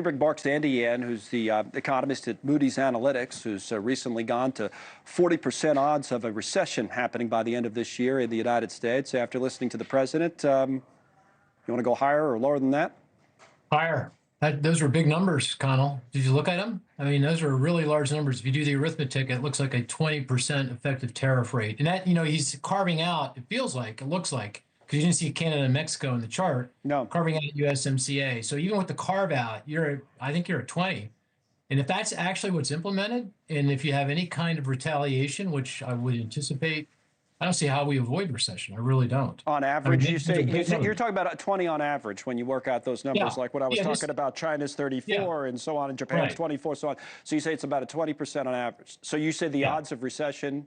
Bring Mark Zandi, who's the economist at Moody's Analytics, who's recently gone to 40% odds of a recession happening by the end of this year in the United States. After listening to the president, you want to go higher or lower than that? Higher. Those were big numbers, Connell. Did you look at them? I mean, those are really large numbers. If you do the arithmetic, it looks like a 20% effective tariff rate. And that, he's carving out, it feels like, it looks like, because you didn't see Canada and Mexico in the chart, carving out USMCA. So even with the carve out, I think you're at 20. And if that's actually what's implemented, and if you have any kind of retaliation, which I would anticipate, I don't see how we avoid recession. I really don't. On average, you're talking about 20 on average when you work out those numbers, like what I was talking about, China's 34 and so on, and Japan's 24, so on. So you say it's about a 20% on average. So you say the odds of recession?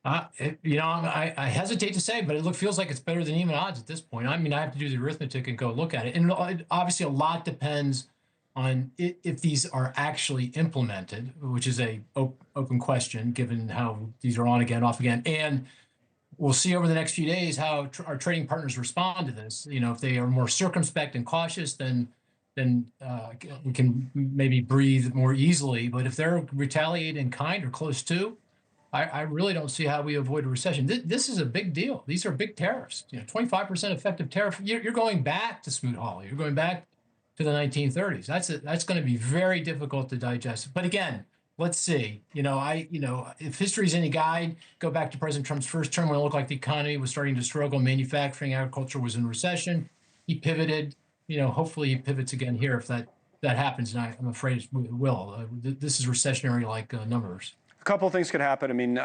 I hesitate to say, but it feels like it's better than even odds at this point. I mean, I have to do the arithmetic and go look at it. And obviously a lot depends on if these are actually implemented, which is a open question given how these are on again, off again. And we'll see over the next few days how our trading partners respond to this. If they are more circumspect and cautious, then we can maybe breathe more easily. But if they're retaliating in kind or close to, I really don't see how we avoid a recession. This is a big deal. These are big tariffs. 25% effective tariff. You're going back to Smoot-Hawley. You're going back to the 1930s. That's going to be very difficult to digest. But again, let's see. If history is any guide, go back to President Trump's first term when it looked like the economy was starting to struggle. Manufacturing, agriculture was in recession. He pivoted. Hopefully he pivots again here if that happens. And I'm afraid it will. This is recessionary-like numbers. A couple of things could happen. I mean,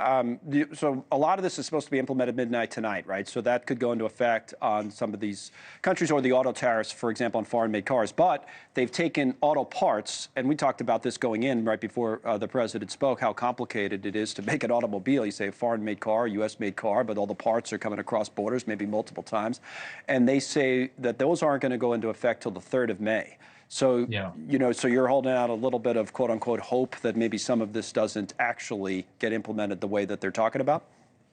so a lot of this is supposed to be implemented midnight tonight, right? So that could go into effect on some of these countries, or the auto tariffs, for example, on foreign-made cars. But they've taken auto parts, and we talked about this going in right before the president spoke, how complicated it is to make an automobile. You say a foreign-made car, U.S.-made car, but all the parts are coming across borders, maybe multiple times. And they say that those aren't going to go into effect till the 3rd of May. So, so you're holding out a little bit of quote unquote hope that maybe some of this doesn't actually get implemented the way that they're talking about?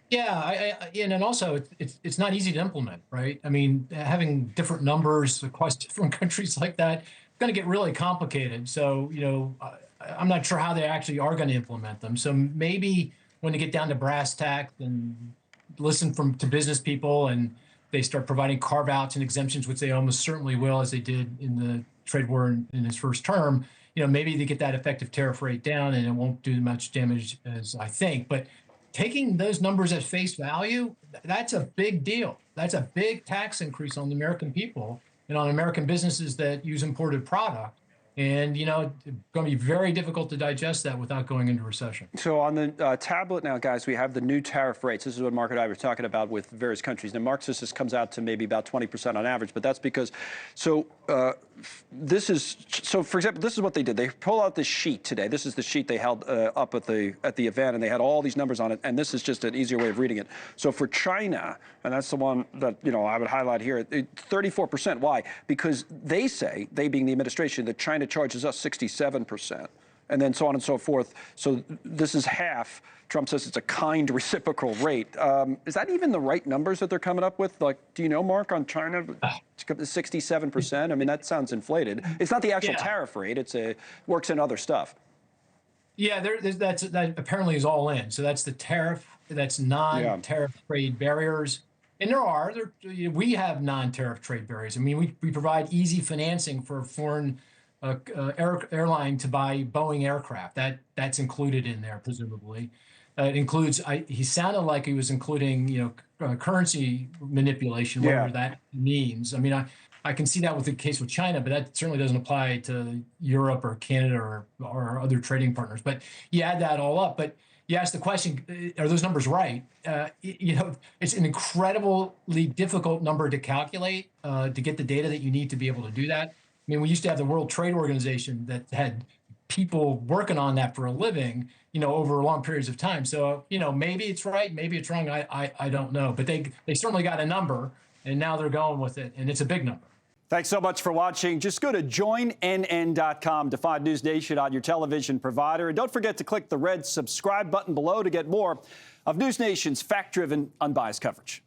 Yeah, and also it's not easy to implement, right? I mean, having different numbers across different countries like that, it's going to get really complicated. So, I'm not sure how they actually are going to implement them. So maybe when they get down to brass tacks and listen to business people and they start providing carve-outs and exemptions, which they almost certainly will, as they did in the trade war in his first term, maybe they get that effective tariff rate down and it won't do much damage as I think. But taking those numbers at face value, that's a big deal. That's a big tax increase on the American people and on American businesses that use imported product. And, it's going to be very difficult to digest that without going into recession. So on the tablet now, guys, we have the new tariff rates. This is what Mark and I were talking about with various countries. Now, Mark says this comes out to maybe about 20% on average, but that's because, for example, this is what they did. They pulled out this sheet today. This is the sheet they held up at the event, and they had all these numbers on it, and this is just an easier way of reading it. So for China, and that's the one that, I would highlight here, 34%. Why? Because they say, they being the administration, that China charges us 67%, and then so on and so forth. So this is half. Trump says it's a kind reciprocal rate. Is that even the right numbers that they're coming up with? Like, do you know, Mark, on China, 67%? I mean, that sounds inflated. It's not the actual tariff rate. It works in other stuff. Yeah, that apparently is all in. So that's the tariff. That's non-tariff trade barriers. And we have non-tariff trade barriers. I mean, we provide easy financing for foreign airline to buy Boeing aircraft. That's included in there, presumably. It includes, he sounded like he was including, currency manipulation, whatever that means. I mean, I can see that with the case with China, but that certainly doesn't apply to Europe or Canada or other trading partners. But you add that all up. But you ask the question, are those numbers right? It's an incredibly difficult number to calculate, to get the data that you need to be able to do that. I mean, we used to have the World Trade Organization that had people working on that for a living, over long periods of time. So, maybe it's right, maybe it's wrong. I don't know. But they certainly got a number, and now they're going with it, and it's a big number. Thanks so much for watching. Just go to joinnn.com to find News Nation on your television provider. And don't forget to click the red subscribe button below to get more of News Nation's fact-driven, unbiased coverage.